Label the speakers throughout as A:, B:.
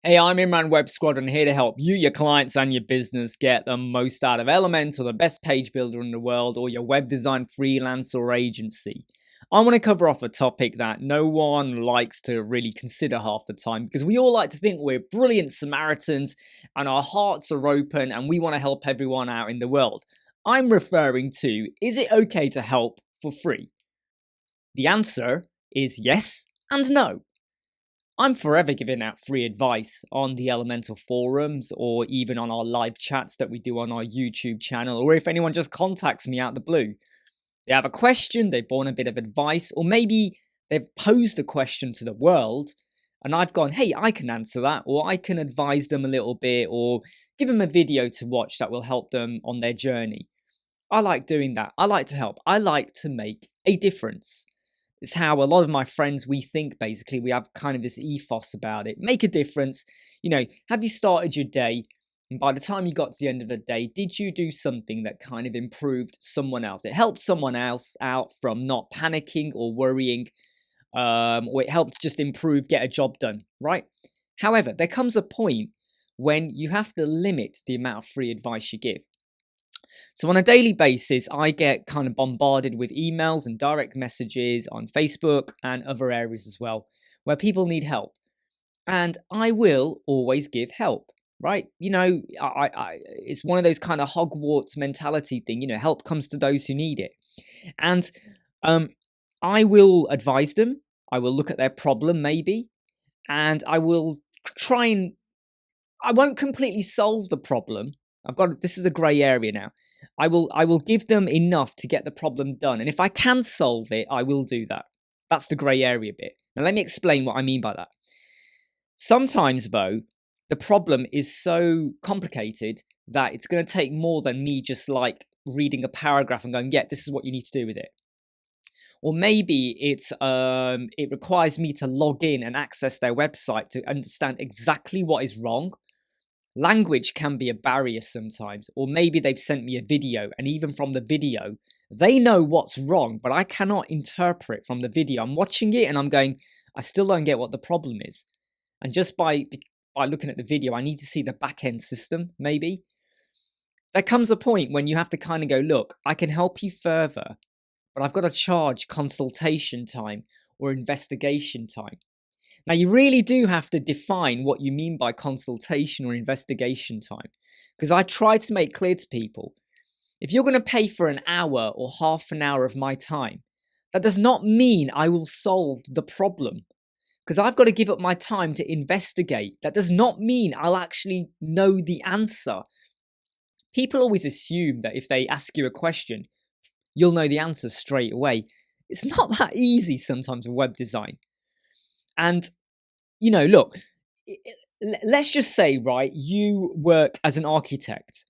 A: Hey, I'm Imran Web Squadron here to help you, your clients, and your business get the most out of Elementor, the best page builder in the world, or your web design freelance or agency. I want to cover off a topic that no one likes to really consider half the time because we all like to think we're brilliant Samaritans and our hearts are open and we want to help everyone out in the world. I'm referring to, is it okay to help for free? The answer is yes and no. I'm forever giving out free advice on the Elementor forums or even on our live chats that we do on our YouTube channel, or if anyone just contacts me out the blue. They have a question, they've born a bit of advice, or maybe they've posed a question to the world and I've gone, hey, I can answer that, or I can advise them a little bit, or give them a video to watch that will help them on their journey. I like doing that. I like to help. I like to make a difference. It's how a lot of my friends, we think basically. We have kind of this ethos about it. Make a difference. You know, have you started your day? And by the time you got to the end of the day, did you do something that kind of improved someone else? It helped someone else out from not panicking or worrying, or it helped just improve, get a job done, right? However, there comes a point when you have to limit the amount of free advice you give. So on a daily basis, I get kind of bombarded with emails and direct messages on Facebook and other areas as well, where people need help. And I will always give help, right? You know, it's one of those kind of Hogwarts mentality thing, you know, help comes to those who need it. And I will advise them. I will look at their problem maybe, and I will try and, I won't completely solve the problem. This is a grey area now. I will give them enough to get the problem done. And if I can solve it, I will do that. That's the grey area bit. Now let me explain what I mean by that. Sometimes though, the problem is so complicated that it's going to take more than me just like reading a paragraph and going, yeah, this is what you need to do with it. Or maybe it requires me to log in and access their website to understand exactly what is wrong. Language can be a barrier sometimes, or maybe they've sent me a video and even from the video, they know what's wrong, but I cannot interpret from the video. I'm watching it and I'm going, I still don't get what the problem is. And just by looking at the video, I need to see the back-end system, maybe. There comes a point when you have to kind of go, look, I can help you further, but I've got to charge consultation time or investigation time. Now, you really do have to define what you mean by consultation or investigation time, because I try to make clear to people, if you're going to pay for an hour or half an hour of my time, that does not mean I will solve the problem, because I've got to give up my time to investigate. That does not mean I'll actually know the answer. People always assume that if they ask you a question, you'll know the answer straight away. It's not that easy sometimes with web design. And, you know, look, let's just say, right, you work as an architect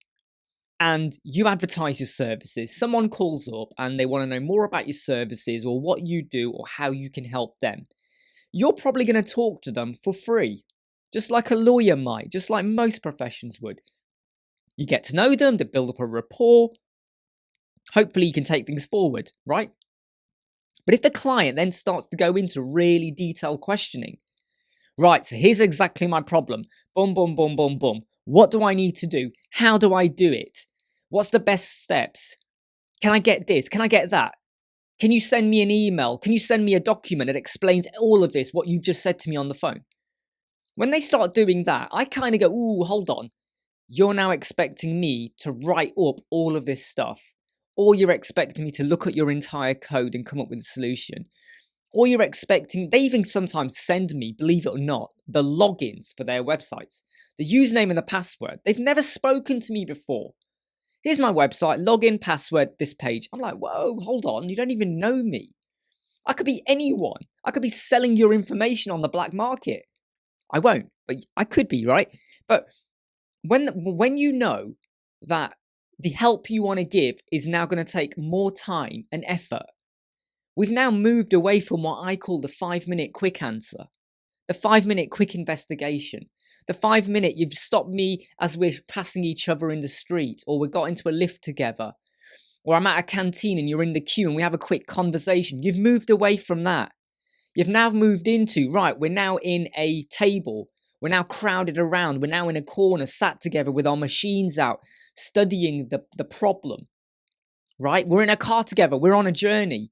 A: and you advertise your services. Someone calls up and they want to know more about your services or what you do or how you can help them. You're probably going to talk to them for free, just like a lawyer might, just like most professions would. You get to know them, they build up a rapport. Hopefully you can take things forward, right? But if the client then starts to go into really detailed questioning, right, so here's exactly my problem. Boom, boom, boom, boom, boom. What do I need to do? How do I do it? What's the best steps? Can I get this? Can I get that? Can you send me an email? Can you send me a document that explains all of this, what you've just said to me on the phone? When they start doing that, I kind of go, ooh, hold on. You're now expecting me to write up all of this stuff. Or you're expecting me to look at your entire code and come up with a solution. Or you're expecting, they even sometimes send me, believe it or not, the logins for their websites. The username and the password. They've never spoken to me before. Here's my website, login, password, this page. I'm like, whoa, hold on, you don't even know me. I could be anyone. I could be selling your information on the black market. I won't, but I could be, right? But when you know that the help you want to give is now going to take more time and effort, we've now moved away from what I call the 5-minute quick answer, the 5-minute quick investigation, the 5-minute you've stopped me as we're passing each other in the street, or we got into a lift together, or I'm at a canteen and you're in the queue and we have a quick conversation. You've moved away from that. You've now moved into, right, we're now in a table We're now crowded around. We're now in a corner, sat together with our machines out, studying the problem, right? We're in a car together. We're on a journey.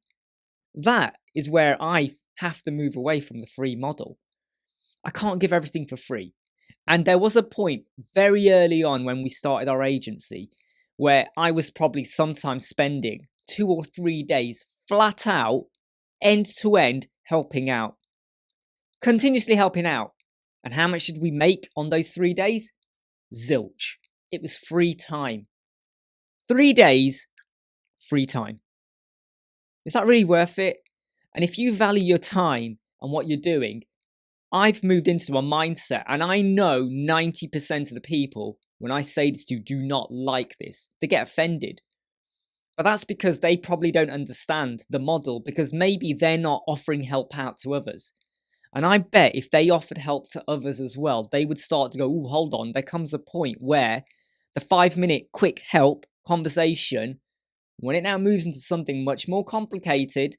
A: That is where I have to move away from the free model. I can't give everything for free. And there was a point very early on when we started our agency where I was probably sometimes spending 2 or 3 days flat out, end to end, helping out. Continuously helping out. And how much did we make on those 3 days? Zilch. It was free time. 3 days, free time. Is that really worth it? And if you value your time and what you're doing, I've moved into a mindset, and I know 90% of the people, when I say this to you, do not like this. They get offended. But that's because they probably don't understand the model, because maybe they're not offering help out to others. And I bet if they offered help to others as well, they would start to go, oh, hold on. There comes a point where the 5-minute quick help conversation, when it now moves into something much more complicated,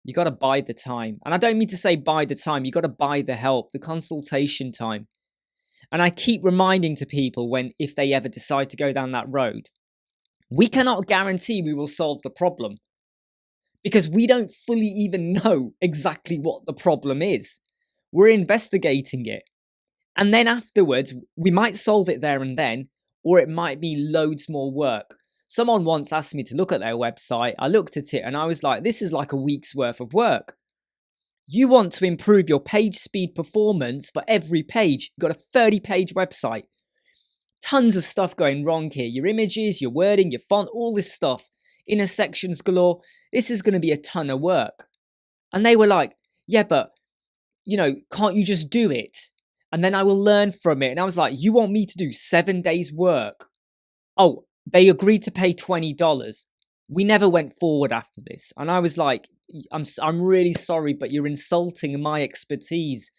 A: you got to buy the time. And I don't mean to say buy the time. You got to buy the help, the consultation time. And I keep reminding to people if they ever decide to go down that road, we cannot guarantee we will solve the problem because we don't fully even know exactly what the problem is. We're investigating it. And then afterwards, we might solve it there and then, or it might be loads more work. Someone once asked me to look at their website. I looked at it and I was like, this is like a week's worth of work. You want to improve your page speed performance for every page. You've got a 30-page website. Tons of stuff going wrong here. Your images, your wording, your font, all this stuff. Inner sections galore. This is going to be a ton of work. And they were like, yeah, but, can't you just do it? And then I will learn from it. And I was like, you want me to do 7 days work? Oh, they agreed to pay $20. We never went forward after this. And I was like, I'm really sorry, but you're insulting my expertise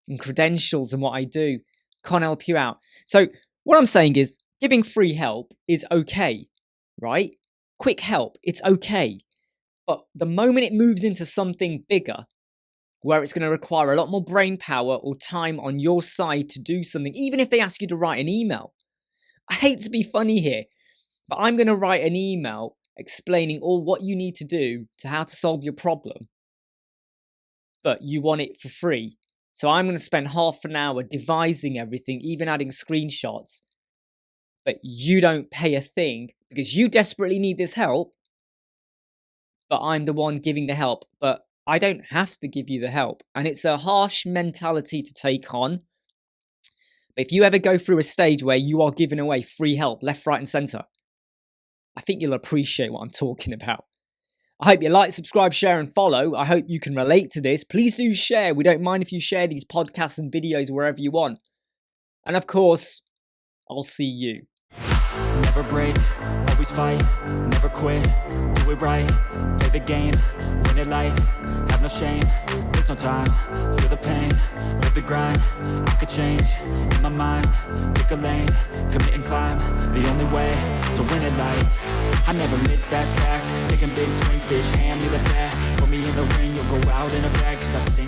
A: and credentials and what I do. Can't help you out. So what I'm saying is giving free help is okay, right? Quick help, it's okay. But the moment it moves into something bigger, where it's going to require a lot more brain power or time on your side to do something, even if they ask you to write an email. I hate to be funny here, but I'm going to write an email explaining all what you need to do to how to solve your problem. But you want it for free. So I'm going to spend half an hour devising everything, even adding screenshots. But you don't pay a thing because you desperately need this help. But I'm the one giving the help. But I don't have to give you the help. And it's a harsh mentality to take on. But if you ever go through a stage where you are giving away free help left, right and centre, I think you'll appreciate what I'm talking about. I hope you like, subscribe, share and follow. I hope you can relate to this. Please do share. We don't mind if you share these podcasts and videos wherever you want. And of course, I'll see you.
B: Never break, always fight, never quit, do it right, play the game, win it life, have no shame, there's no time, feel the pain, live the grind, I could change, in my mind, pick a lane, commit and climb, the only way to win it life, I never miss, that's fact, taking big swings, bitch, hand me the bat, put me in the ring, you'll go out in a bag, cause I sing